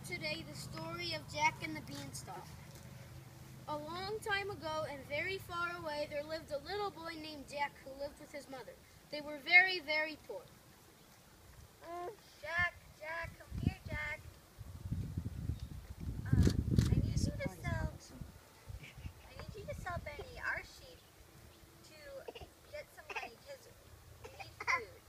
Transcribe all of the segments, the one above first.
today the story of Jack and the Beanstalk. A long time ago and very far away there lived a little boy named Jack who lived with his mother. They were very, very poor. Jack, come here, Jack. I need you to sell Benny our sheep to get some money because we need food.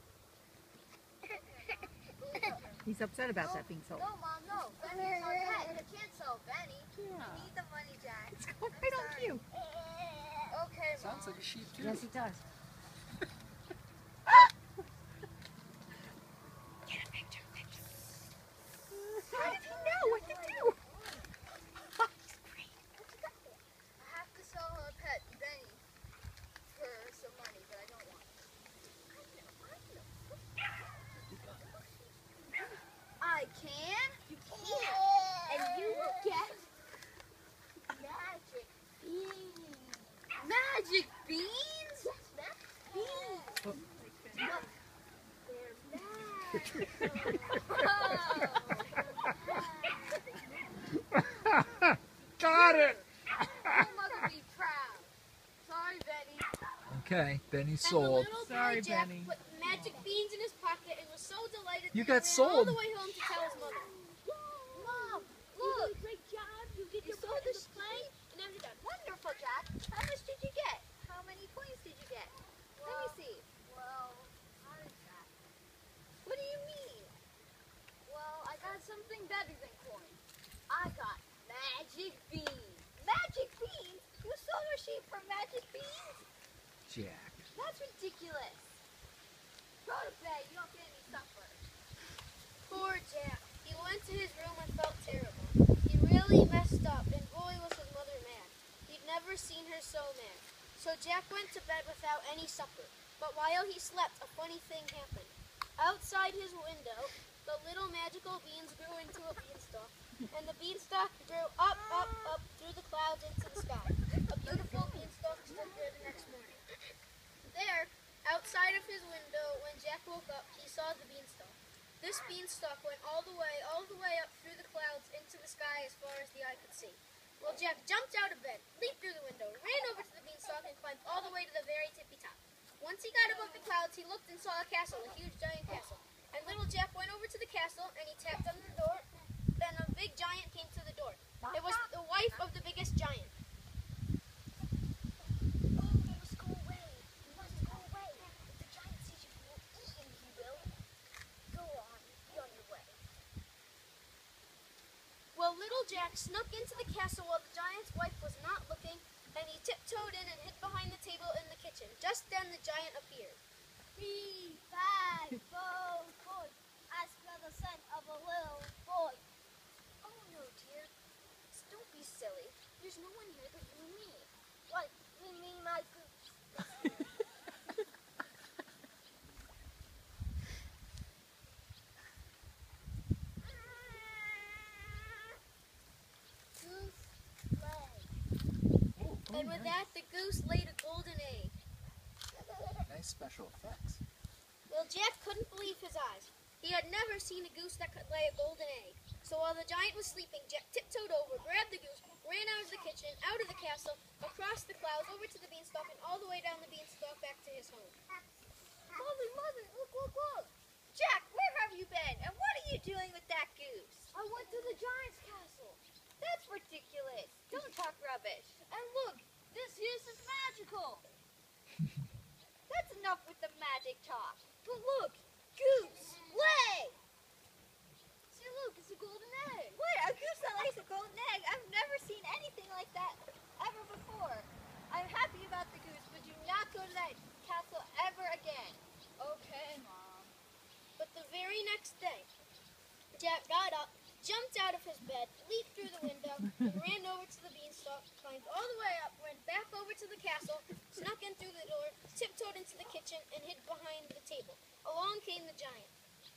He's upset about that being sold. No, Mom, no. Benny's our pet. You can't sell Benny. Yeah. We need the money, Jack. It's going right on cue. Okay, Mom. Sounds like a sheep too. Yes, he does. Get a picture. How did he know what to do? Oh, he's great. I have to sell a pet, Benny, for some money, but I don't want it. I can. You can. And you will get magic beans. Magic beans? Yes, magic beans. Got it! Your mother be proud. Sorry, Benny. Okay, Benny's And the sold. little Sorry, boy Jack Benny. put magic beans in his pocket and was so delighted You that got he ran all sold. the way home to tell his mother. Mom, You look. did a great job. You did You your saw part the in the play, and now you're done. Wonderful, Jack. How much did you get? How many coins did you get? Let me see. Well, how is that? What do you mean? Well, I got something better than coins. I got magic beans. Magic beans? You sold a sheep for magic beans? Jack. That's ridiculous. Go to bed. You don't get any supper. Poor Jack. He went to his room and felt terrible. He really messed up, and boy was his mother mad. He'd never seen her so mad. So Jack went to bed without any supper. But while he slept, a funny thing happened. Outside his window, the little magical beans grew into a beanstalk, and the beanstalk grew up through the clouds into the sky. A beautiful beanstalk stood there the next morning. There, outside of his window, when Jack woke up, he saw the beanstalk. This beanstalk went all the way up through the clouds into the sky as far as the eye could see. Well, Jack jumped out of bed, leaped through the window, ran over to the beanstalk, and climbed all the way to the very tippy top. Once he got above the clouds, he looked and saw a castle, a huge giant castle. And little Jack went over to the castle, and he tapped on the door. Then a big giant came to the door. It was the wife of the biggest giant. Oh, you must go away. You must go away. If the giant sees you, he will eat you, he will. Go on. Be on your way. Well, little Jack snuck into the castle while the giant's wife was not looking, and he tiptoed in and hid behind the table in the kitchen. Just then the giant appeared. 3, 5, 4, 4. Ask for the son of a little boy. Oh no, dear. Don't be silly. There's no one here but you and me. What? You mean my goose? Goose leg. And with that, the goose laid a golden egg. Nice special effects. Well, Jack couldn't believe his eyes. He had never seen a goose that could lay a golden egg. So while the giant was sleeping, Jack tiptoed over, grabbed the goose, ran out of the kitchen, out of the castle, across the clouds, over to the beanstalk, and all the way down the beanstalk back to his home. Mother, look. Jack, where have you been? And what are you doing with that goose? I went to the giant's castle. That's ridiculous. Don't talk rubbish. And look, this goose is magical. That's enough with the magic talk. But look, goose, lay. See, look, it's a golden egg. What? A goose that lays a golden egg? I've never seen anything like that ever before. I'm happy about the goose, but do not go to that castle ever again. Okay, Mom. But the very next day, Jack got up, jumped out of his bed, leaped through the window, and ran over to the beanstalk, climbed all the way up, went back over to the castle, snuck in through the door, tiptoed into the kitchen, and hid behind the table. Along came the giant.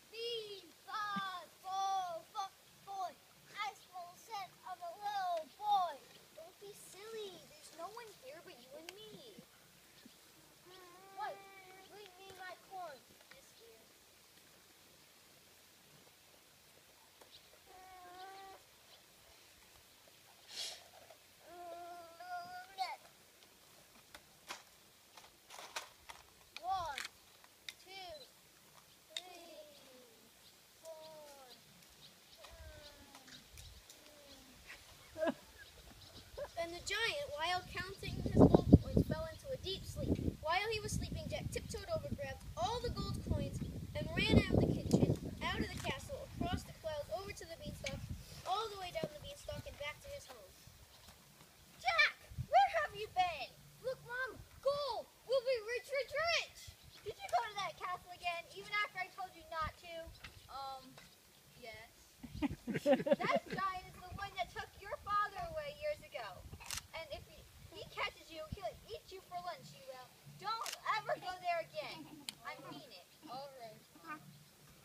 3, 5, 4, 4. Ask for the son of a little boy. Don't be silly. There's no one here but you and me. What? Bring me my corn. This here. giant, while counting his gold coins, fell into a deep sleep. While he was sleeping, Jack tiptoed over, grabbed all the gold coins, and ran out of the kitchen, out of the castle, across the clouds, over to the beanstalk, all the way down the beanstalk, and back to his home. Jack, where have you been? Look, Mom, gold! We'll be rich, rich, rich! Did you go to that castle again, even after I told you not to? Yes. That giant is the one that took your father away years ago. And if he catches you, he'll eat you for lunch, you will. Don't ever go there again. I mean it. All right.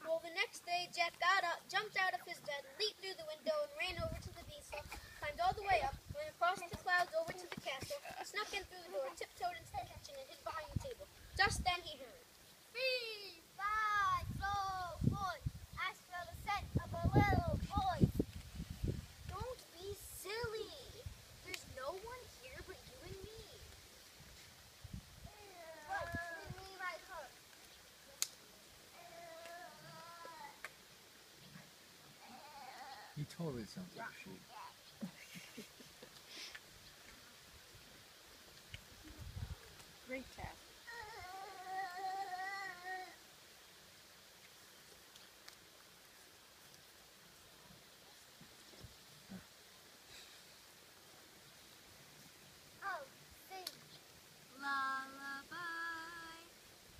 Well, the next day, Jack got up, jumped out of his bed, leaped through the window, and ran over to the beanstalk, climbed all the way up, went across the clouds over to the castle, snuck in through the door, tiptoed into the kitchen, and hid behind the table. Just then he heard, Fee, fi, fo, foy. Ask for the scent of a little boy. "Don't be silly. There's no one here but you and me." What? Give me my coat. He totally sounds like a sheep. Great task. Oh, sing. Lullaby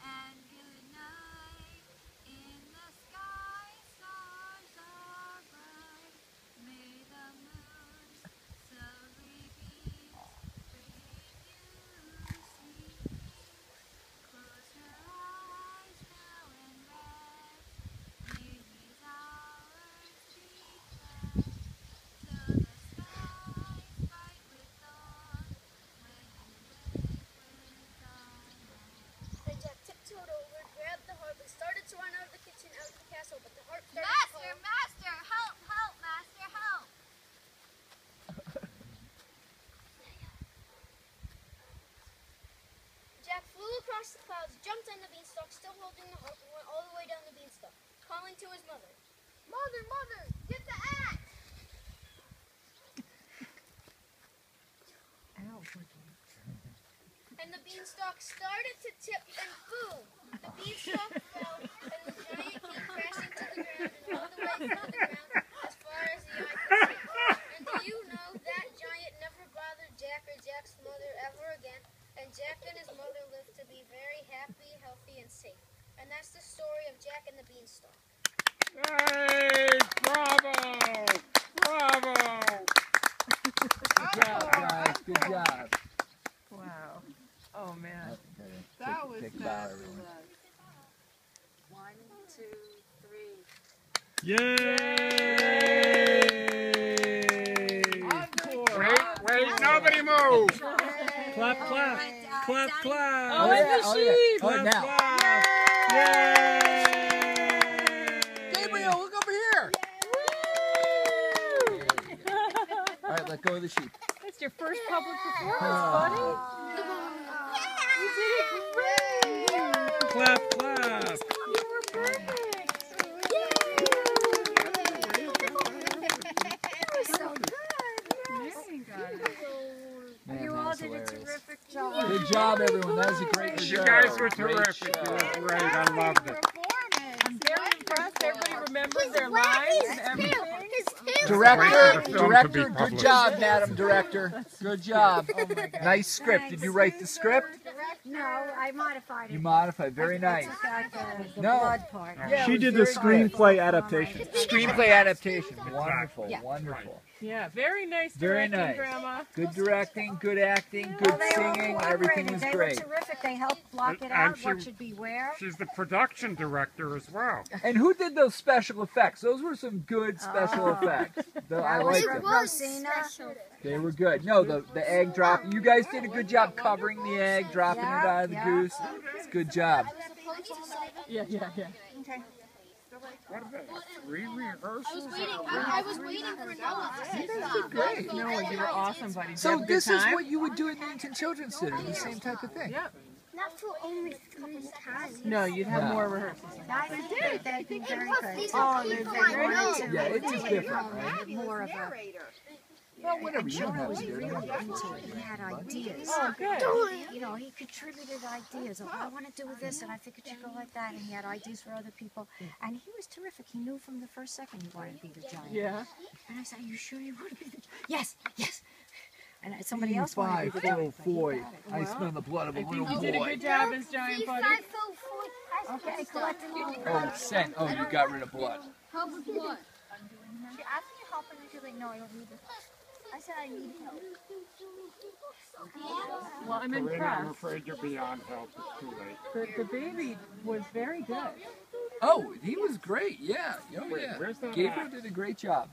and good night. In the sky, stars are bright. May the moon slowly beam, bring you sleep. Close your eyes now and rest. May these hours be blessed. Till the skies bright with dawn. When you wake with dawn. Then Jack tiptoed over, grabbed the harp, and started to run out of the kitchen, out of the castle, but the harp started to Master, call. master, help, help, master, help. Jack flew across the clouds, jumped on the beanstalk, still holding the harp, and went all the way down the beanstalk, calling to his mother. Mother, mother, get the axe. And the beanstalk started to tip, and boom! The beanstalk fell, and the giant came crashing to the ground, and all the way from the ground as far as the eye could see. And do you know that giant never bothered Jack or Jack's mother ever again? And Jack and his mother lived to be very happy, healthy, and safe. And that's the story of Jack and the Beanstalk. Hey, bravo! Bravo! Good job, guys. Good job. Wow. Oh man. Okay, That was take a bow, fabulous. everyone. 1, 2, 3. Yay! Encore. Wait, nobody move! Clap, clap. Clap, clap. Oh, and the sheep. Oh, Clap, now. clap. Yay! Gabriel, look over here. All right, let go of the sheep. That's your first public performance, buddy. You did it great. Clap, clap. You were perfect. You were so good. Man, You that all was did a hilarious. terrific job. Good job, everyone. That was a great You show. guys were Great terrific. show. You were great. I loved it. I'm very impressed. Everybody remembered their lines and everything. Director, Wait for the film to be director, good published. job, Madam Director. Good job. Nice script. Did you write the script? No, I modified it. You modified. Very nice. Got the No. blood part. Yeah, She it was did the very good. screenplay adaptation. Screenplay adaptation. Wonderful. Yeah. Wonderful. Yeah, very nice Very directing, nice. Grandma. Good directing, good acting, good Well, they all singing. Everything cooperated. was They great. were terrific. They helped block it And out, she- what should be where. She's the production director as well. And who did those special effects? Those were some good special Oh. effects. I That was like for them. Rosina. They were good. No, the egg drop. You guys did a good job covering the egg, dropping it out of the Yeah. goose. It's a good job. Yeah. What are they? Rehearsals? I was waiting for Noah to say You guys did great. No, you were awesome, buddy. Did you So have a good this is time? what you would do at Newington Children's Theater, the same type of thing. Yeah. Not for only 3 times. No, you'd have No. more rehearsals. Guys, they did very good. Oh, they're very wanted nice. to Yeah, it is different, right? More of a Well, whatever. You don't Jonah have was to do it. really into it. He had ideas. Oh, good. You know, he contributed ideas. Oh, I want to do this, and I think it should go like that. And he had ideas for other people. And he was terrific. He knew from the first second he wanted to be the giant. Yeah. And I said, "Are you sure you want to be the giant?" Yes, yes. And somebody else wanted to be the giant. but he got it. I smell the blood of a I little think you did a boy. good job as giant buddy. Okay, collect them all. Oh, scent. Oh, you got rid of blood. Help with what? She asked me to help, and she's like, "No, I don't need it." I said, "I need help." Well, I'm Karina, I'm impressed. afraid you're beyond help. It's too late. The baby was very good. Oh, he was great. Yeah. Oh, Wait, yeah. where's that Gabriel at? did a great job.